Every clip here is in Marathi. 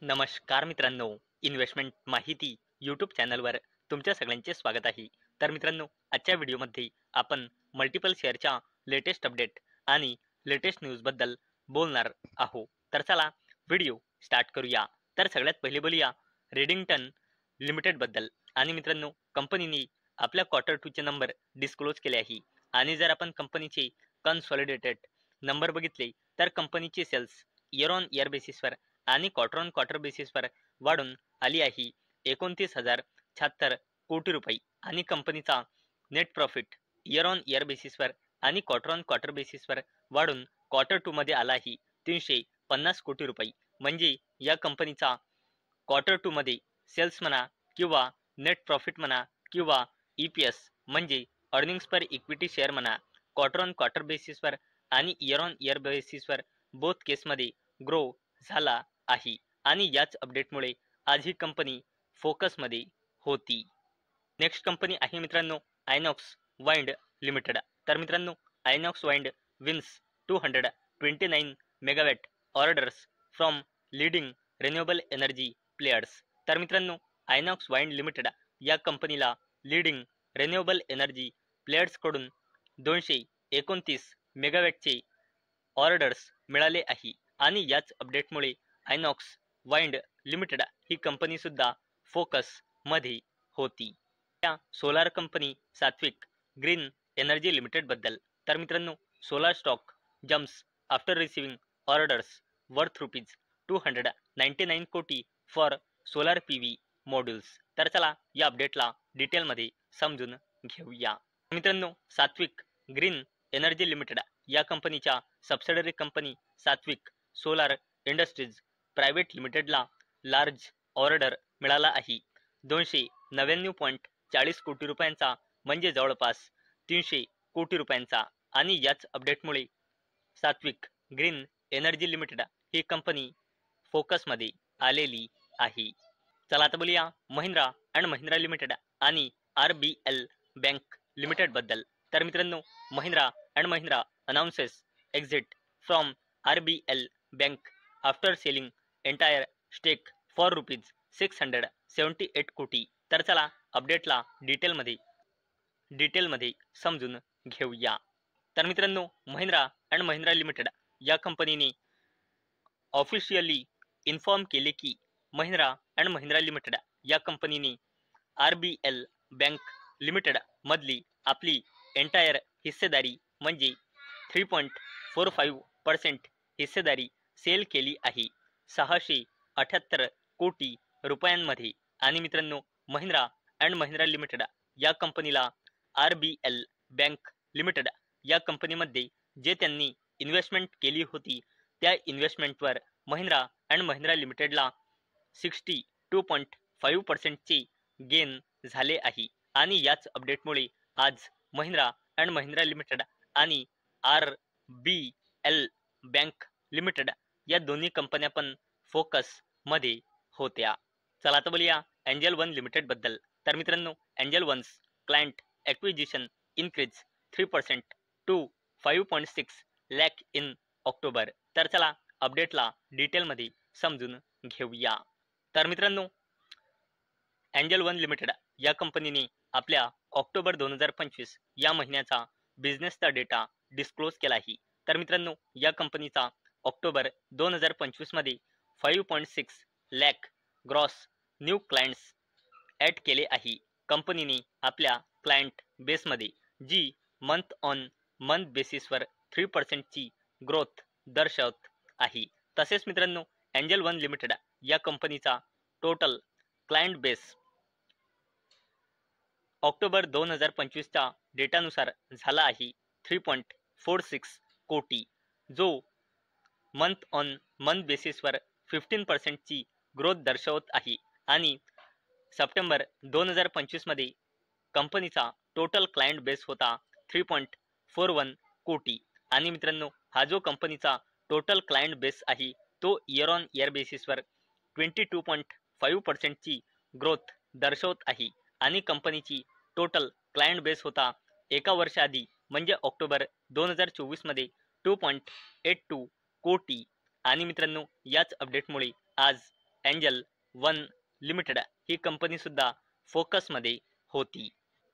नमस्कार मित्रांनो, इन्व्हेस्टमेंट माहिती यूट्यूब चॅनलवर तुमच्या सगळ्यांचे स्वागत आहे. तर मित्रांनो, आजच्या व्हिडिओमध्ये आपण मल्टिपल शेअरच्या लेटेस्ट अपडेट आणि लेटेस्ट न्यूजबद्दल बोलणार आहोत. तर चला व्हिडिओ स्टार्ट करूया. तर सगळ्यात पहिले बोलूया रेडिंग्टन लिमिटेडबद्दल. आणि मित्रांनो, कंपनीने आपल्या क्वार्टर 2 चे नंबर डिस्क्लोज केले आहे. आणि जर आपण कंपनीचे कन्सॉलिडेटेड नंबर बघितले तर कंपनीचे सेल्स इयर ऑन इयर बेसिसवर आणि क्वार्टर ऑन क्वार्टर बेसिसवर वाढून आली आहे 29,076 कोटी रुपये. आणि कंपनीचा net profit year on year बेसिसवर आणि क्वार्टर ऑन क्वार्टर बेसिसवर वाढून क्वार्टर 2 मध्ये आला आहे 350 कोटी रुपये. म्हणजे या कंपनीचा क्वार्टर 2 मध्ये सेल्स म्हणा किंवा नेट प्रॉफिट म्हणा किंवा EPS म्हणजे अर्निंग्स पर इक्विटी शेअर म्हणा, क्वार्टर ऑन क्वार्टर बेसिसवर आणि इयर ऑन इयर बेसिसवर बोथ केसमध्ये ग्रो झाला आहे. आणि याच अपडेटमुळे आज ही कंपनी फोकसमध्ये होती. नेक्स्ट कंपनी आहे मित्रांनो आयनॉक्स वाइंड लिमिटेड. तर मित्रांनो, Inox wind wins 229 megawatt orders from leading renewable energy players. तर मित्रांनो, आयनॉक्स वाइंड लिमिटेड या कंपनीला लीडिंग रिन्युएबल एनर्जी प्लेयर्सकडून 229 मेगावॅटचे ऑर्डर्स मिळाले आहे. आणि याच अपडेटमुळे आयनॉक्स वाइंड लिमिटेड ही कंपनी सुद्धा फोकस मध्ये होती. त्या solar company Satvik green energy limited बद्दल. तर मित्रांनो, solar stock jumps after receiving orders worth ₹299 कोटी फॉर सोलार PV मॉड्यूल्स. तर चला या अपडेटला डिटेलमध्ये समजून घेऊया. मित्रांनो, सात्विक ग्रीन एनर्जी लिमिटेड या कंपनीच्या सबसिडरी कंपनी सात्विक सोलार इंडस्ट्रीज प्रायव्हेट लिमिटेडला लार्ज ऑर्डर मिळाला आहे 299.40 कोटी रुपयांचा, म्हणजे जवळपास 300 कोटी रुपयांचा. आणि याच अपडेटमुळे सात्विक ग्रीन एनर्जी लिमिटेड ही कंपनी फोकसमध्ये आलेली आहे. चला आता बोलूया महिंद्रा अँड महिंद्रा लिमिटेड आणि RBL बँक लिमिटेड बद्दल. तर मित्रांनो, महिंद्रा अँड महिंद्रा announces exit from RBL bank after selling entire stake for ₹678 कोटी. तर चला अपडेटला डिटेलमध्ये समजून घेऊया. तर मित्रांनो, महिंद्रा अँड महिंद्रा लिमिटेड या कंपनीने ऑफिशियली इन्फॉर्म केले की महिंद्रा अँड महिंद्रा लिमिटेड या कंपनीने RBL बँक लिमिटेड मधली आपली एंटायर हिस्सेदारी म्हणजे 3.45% हिस्सेदारी सेल केली आहे 678 कोटी रुपयांमध्ये. आणि मित्रांनो, महिंद्रा अँड महिंद्रा लिमिटेड या कंपनीला RBL बँक लिमिटेड या कंपनीमध्ये जे त्यांनी इन्व्हेस्टमेंट केली होती त्या इन्व्हेस्टमेंटवर महिंद्रा अँड महिंद्रा लिमिटेडला 62.5% चे गेन झाले आहे. आणि याच अपडेटमुळे आज महिंद्रा अँड महिंद्रा लिमिटेड आणि RBL बँक लिमिटेड या दोन्ही कंपन्या पण फोकस मध्ये होत्या. चला आता बोलूया एंजल वन लिमिटेड बद्दल. तर मित्रांनो, Angel One's client acquisition increase 3% to 5.6 lakh in October. तर चला अपडेटला डिटेलमध्ये समजून घेऊया. तर मित्रांनो, एंजल वन लिमिटेड या कंपनीने आपल्या ऑक्टोबर 2025 या महिन्याचा बिझनेसचा डेटा डिस्क्लोज केला आहे. तर मित्रांनो, या कंपनीचा ऑक्टोबर 2025 मध्ये 5.6 lakh gross new clients add केले आहे. कंपनीने आपल्या क्लायंट बेसमध्ये जी मंथ ऑन मंथ बेसिसवर 3% ची ग्रोथ दर्शवत आहे. तसेच मित्रांनो, एंजल वन लिमिटेड या कंपनीचा टोटल क्लायंट बेस ऑक्टोबर 2025 च्या डेटानुसार झाला आहे 3.46 कोटी, जो मंथ ऑन मंथ बेसिसवर 15% ची ग्रोथ दर्शवत आहे. आणि सप्टेंबर 2025 मध्ये कंपनीचा टोटल क्लायंट बेस होता 3.41 कोटी. आणि मित्रांनो, हा जो कंपनीचा टोटल क्लायंट बेस आहे तो इयर ऑन इयर बेसिसवर 22.5% ची ग्रोथ दर्शवत आहे. आणि कंपनीची टोटल क्लायंट बेस होता एका वर्षाआधी म्हणजे ऑक्टोबर 2024 मध्ये 2.82 कोटी. आणि मित्रांनो, याच अपडेटमुळे आज एंजल वन लिमिटेड ही कंपनी सुद्धा फोकसमध्ये होती.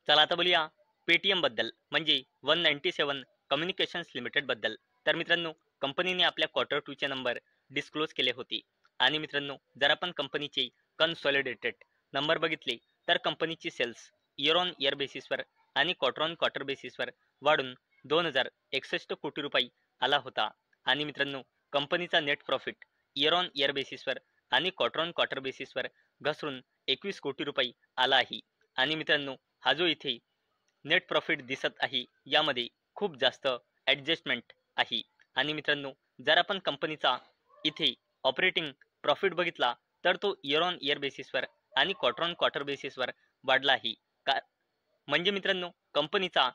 चला आता बोलूया पेटीएम बद्दल, म्हणजे 197 कम्युनिकेशन्स लिमिटेड बद्दल. तर मित्रांनो, कंपनीने आपल्या क्वार्टर 2 चे नंबर डिस्क्लोज केले होते. आणि मित्रांनो, जर आपण कंपनीचे कन्सॉलिडेटेड नंबर बघितले तर कंपनीची सेल्स इयर ऑन इयर बेसिसवर आणि क्वार्टर ऑन क्वार्टर बेसिसवर वाढून 2061 कोटी रुपये आला होता. आणि मित्रांनो, कंपनीचा net profit year on year बेसिसवर आणि क्वार्टर ऑन क्वार्टर बेसिसवर घसरून 21 कोटी रुपये आला आहे. आणि मित्रांनो, हा जो इथे नेट प्रॉफिट दिसत आहे यामध्ये खूप जास्त ॲडजस्टमेंट आहे. आणि मित्रांनो, जर आपण कंपनीचा इथे ऑपरेटिंग प्रॉफिट बघितला तर तो इयर ऑन इयर बेसिसवर आणि क्वार्टर ऑन क्वार्टर बेसिसवर वाढला आहे. म्हणजे मित्रांनो, कंपनीचा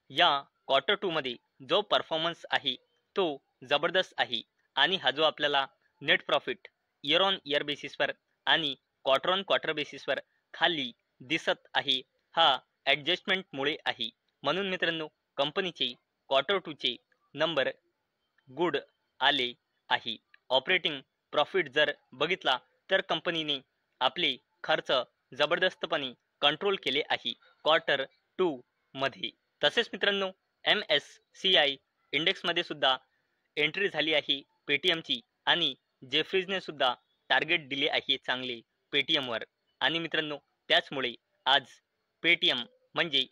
या क्वार्टर 2 मध्ये जो परफॉर्मन्स आहे तो जबरदस्त आहे. आणि हा जो आपल्याला net profit year on year बेसिसवर आणि क्वार्टर ऑन क्वार्टर बेसिसवर खाली दिसत आहे हा ॲडजस्टमेंटमुळे आहे. म्हणून मित्रांनो, कंपनीचे क्वार्टर 2 चे नंबर गुड आले आहे. ऑपरेटिंग प्रॉफिट जर बघितला तर कंपनीने आपले खर्च जबरदस्तपणे कंट्रोल केले आहे क्वार्टर 2 मध्ये. तसेच मित्रांनो, MSCI इंडेक्समध्ये सुद्धा एंट्री झाली आहे पेटीएमची आणि जेफ्रीजने सुद्धा टार्गेट दिले आहे चांगले पेटीएमवर. आणि मित्रांनो, त्याचमुळे आज पेटीएम म्हणजे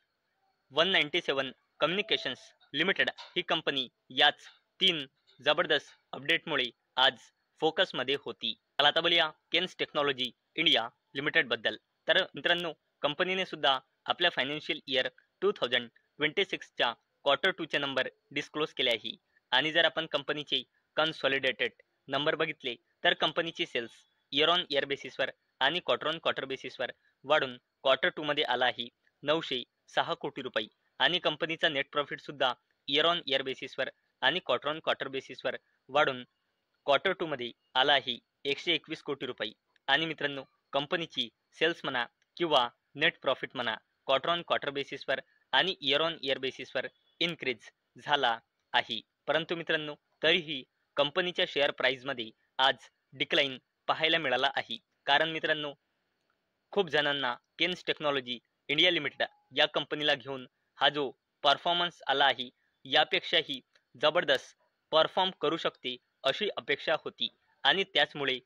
197 कम्युनिकेशन्स लिमिटेड ही कंपनी याच 3 जबरदस्त अपडेटमुळे आज फोकसमध्ये होती. चला आता बोलूया केन्स टेक्नॉलॉजी इंडिया लिमिटेड बद्दल. तर मित्रांनो, कंपनीने सुद्धा आपल्या फायनान्शियल इयर 2026च्या क्वार्टर 2 चे नंबर डिस्क्लोज केले आहे. आणि जर आपण कंपनीचे कन्सॉलिडेटेड नंबर बघितले तर कंपनीची सेल्स इयर ऑन इयर बेसिसवर आणि क्वार्टर ऑन क्वार्टर बेसिसवर वाढून क्वार्टर 2 मध्ये आला आहे 906 कोटी रुपये. आणि कंपनीचा नेट प्रॉफिट सुद्धा इयर ऑन इयर बेसिसवर आणि क्वार्टर ऑन क्वार्टर बेसिसवर वाढून क्वार्टर 2 मध्ये आला आहे 121 कोटी रुपये. आणि मित्रांनो, कंपनीची सेल्स म्हणा किंवा नेट प्रॉफिट म्हणा क्वार्टर ऑन क्वार्टर बेसिसवर आणि इयर ऑन इयर बेसिसवर इन्क्रीज झाला आहे. परंतु मित्रांनो, तरीही कंपनीच्या शेअर प्राइसमध्ये आज डिक्लाइन पाहायला मिळाला आहे. कारण मित्रांनो, खूप जणांना केन्स टेक्नॉलॉजी इंडिया लिमिटेड या कंपनीला घेऊन हा जो परफॉर्मन्स आला आहे यापेक्षाही जबरदस्त परफॉर्म करू शकते अशी अपेक्षा होती. आणि त्याचमुळे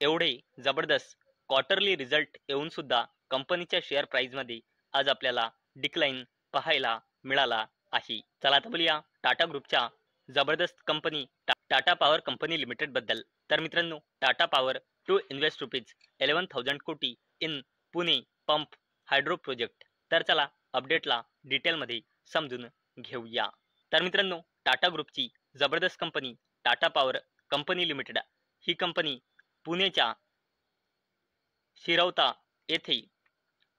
एवढे जबरदस्त क्वार्टरली रिझल्ट येऊन सुद्धा कंपनीच्या शेअर प्राइसमध्ये आज आपल्याला डिक्लाइन पाहायला मिळाला आहे. चला आता बोलूया टाटा ग्रुपच्या जबरदस्त company Tata power company limited बद्दल. तर मित्रांनो, टाटा पॉवर टू इन्व्हेस्ट ₹11,000 कोटी in Pune pump hydro project. तर चला अपडेटला डिटेलमध्ये समजून घेऊया. तर मित्रांनो, टाटा ग्रुपची जबरदस्त company Tata power company limited ही कंपनी पुणेच्या शिरवता येथे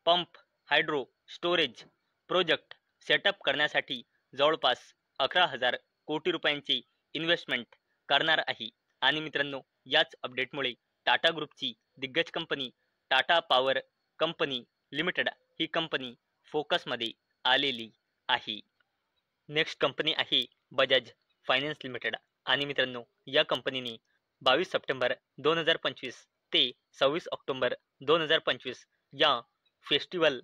pump hydro storage project setup करण्यासाठी जवळपास 11,000 कोटी रुपयांची इन्व्हेस्टमेंट करणार आहे. आणि मित्रांनो, याच अपडेटमुळे टाटा ग्रुपची दिग्गज company Tata power company limited ही कंपनी फोकसमध्ये आलेली आहे. नेक्स्ट कंपनी आहे बजाज फायनान्स लिमिटेड. आणि मित्रांनो, या कंपनीने 22 सप्टेंबर 2025 ते 26 ऑक्टोबर 2025 या फेस्टिवल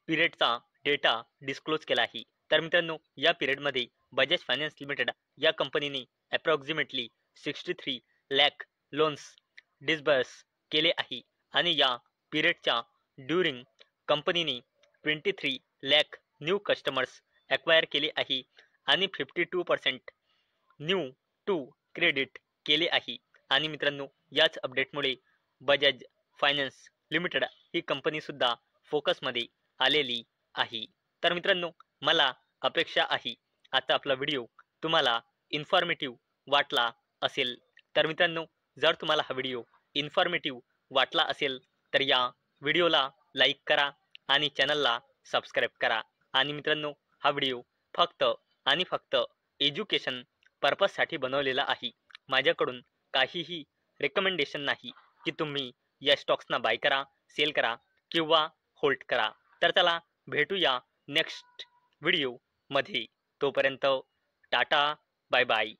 पिरियडचा डेटा डिस्क्लोज केला आहे. तर मित्रांनो, या पिरियडमध्ये बजाज फायनान्स लिमिटेड या कंपनीने अप्रॉक्सिमेटली 63 लाख लोन्स डिस्बर्स केले आहे. आणि या पिरियडच्या ड्युरिंग कंपनीने 23 लाख न्यू कस्टमर्स ॲक्वायर केले आहे आणि 52% न्यू टू क्रेडिट केले आहे. आणि मित्रांनो, याच अपडेटमुळे बजाज फायनान्स लिमिटेड ही कंपनी सुद्धा फोकसमध्ये आलेली आहे. तर मित्रांनो, मला अपेक्षा आहे आता आपला व्हिडिओ तुम्हाला इन्फॉर्मेटिव्ह वाटला असेल. तर मित्रांनो, जर तुम्हाला हा व्हिडिओ इन्फॉर्मेटिव्ह वाटला असेल तर या व्हिडिओला लाईक करा आणि चॅनलला सबस्क्राईब करा. आणि मित्रांनो, हा व्हिडिओ फक्त आणि फक्त एज्युकेशन पर्पजसाठी बनवलेला आहे. माझ्याकडून काहीही रेकमेंडेशन नाही की तुम्ही या स्टॉक्सना बाय करा, सेल करा किंवा होल्ड करा. तर चला भेटूया नेक्स्ट व्हिडिओमध्ये. तोपर्यंत टाटा, बाय बाय.